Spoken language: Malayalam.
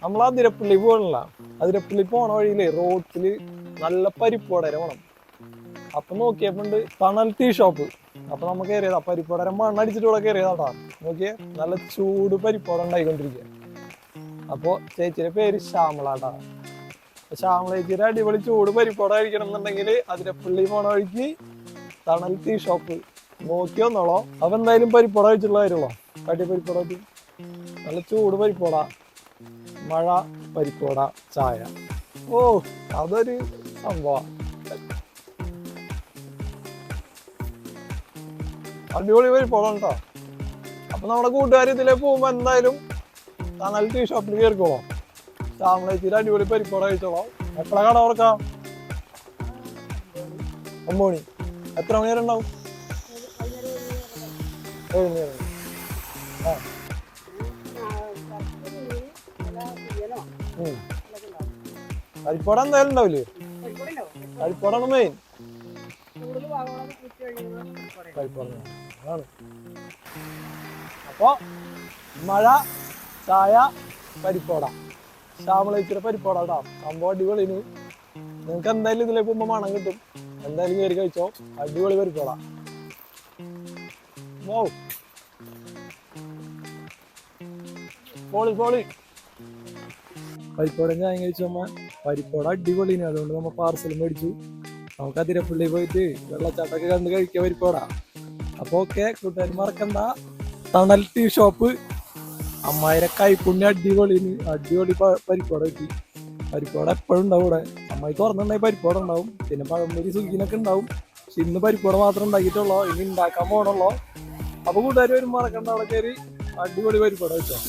നമ്മൾ അതിരപ്പള്ളി പോകണില്ല. അതിരപ്പള്ളി പോണ വഴിയില് റോട്ടില് നല്ല പരിപ്പോടര വേണം. അപ്പൊ നോക്കിയപ്പോണ്ട് തണൽ ടീ ഷോപ്പ്. അപ്പൊ നമുക്ക് കയറിയതാ. പരിപ്പോടര മണ്ണടിച്ചിട്ട് ഇവിടെ കയറിയതാട്ടാ. നോക്കിയേ, നല്ല ചൂട് പരിപ്പോട ഉണ്ടായിക്കൊണ്ടിരിക്കുക. അപ്പൊ ചേച്ചിയുടെ പേര് ശ്യാമളാട്ടാ. ശ്യാമള ചേച്ചിയുടെ അടിപൊളി ചൂട് പരിപ്പോട കഴിക്കണം എന്നുണ്ടെങ്കിൽ അതിരപ്പള്ളി പോണ വഴിക്ക് തണൽ ടീ ഷോപ്പ് നോക്കി വന്നോളോ. അപ്പൊ എന്തായാലും പരിപ്പോട കഴിച്ചിട്ടുള്ള കാര്യമുള്ളോ. കട്ടി പരിപ്പോട നല്ല ചൂട് പരിപ്പോട, മഴ പരിപ്പോട, ചായ. ഓ, അതൊരു സംഭവം. അടിപൊളി പരിപ്പോട കേട്ടോ. അപ്പൊ നമ്മുടെ കൂട്ടുകാർ ഇതിലേ പോകുമ്പോ എന്തായാലും തണൽ ടീ ഷോപ്പിൽ കയറിക്കോളോ. ശ്യാമളേച്ചിയുടെ അടിപൊളി പരിപ്പോട കഴിച്ചോളാം. എപ്പോഴാ കട തുറക്കാം? 9 മണി. എത്ര മണി വരെ ഉണ്ടാവും? 7 മണി വരെ. ആ, പരിപ്പോട എന്തായാലും ഉണ്ടാവില്ലേ? പരിപ്പോടാണ് മെയിൻ. പരിപ്പോട ആണ്. അപ്പൊ മഴ, ചായ, പരിപ്പോട. ശ്യാമളേച്ചിയുടെ പരിപ്പോട കേട്ടോ. സംഭവം അടിപൊളിന്. നിങ്ങക്ക് എന്തായാലും ഇതിലേക്ക് പോകുമ്പോ മണം കിട്ടും. എന്തായാലും കയറി കഴിച്ചോ. അടിപൊളി പരിപ്പോട. ഓ, പോളി പോളി. പരിപ്പോട ഞാൻ കഴിച്ചമ്മ. പരിപ്പോട അടിപൊളിന്. അതുകൊണ്ട് നമ്മ പാർസൽ മേടിച്ചു. നമുക്ക് അതിരപ്പള്ളി പോയിട്ട് വെള്ളച്ചാട്ടൊക്കെ കണ്ട് കഴിക്കാം പരിപ്പോട. അപ്പൊ ഓക്കെ കൂട്ടുകാർ, മറക്കണ്ട തണൽ ടീ ഷോപ്പ്. അമ്മായിരെ കൈപ്പുണ്യ അടിപൊളിന്. അടിപൊളി പരിപ്പോട കിട്ടി. പരിപ്പോട എപ്പോഴും ഉണ്ടാവും ഇവിടെ. അമ്മായി തുറന്നുണ്ടായി പരിപ്പോട ഉണ്ടാവും. പിന്നെ പഴംപൊരി സുഖിനൊക്കെ ഉണ്ടാവും. പക്ഷെ ഇന്ന് പരിപ്പോട മാത്രം ഉണ്ടാക്കിയിട്ടുള്ളോ. ഇനി ഉണ്ടാക്കാൻ പോകണല്ലോ. അപ്പൊ കൂട്ടുകാർ വരും, മറക്കണ്ട അവിടെ കയറി അടിപൊളി പരിപ്പോട വെച്ചോ.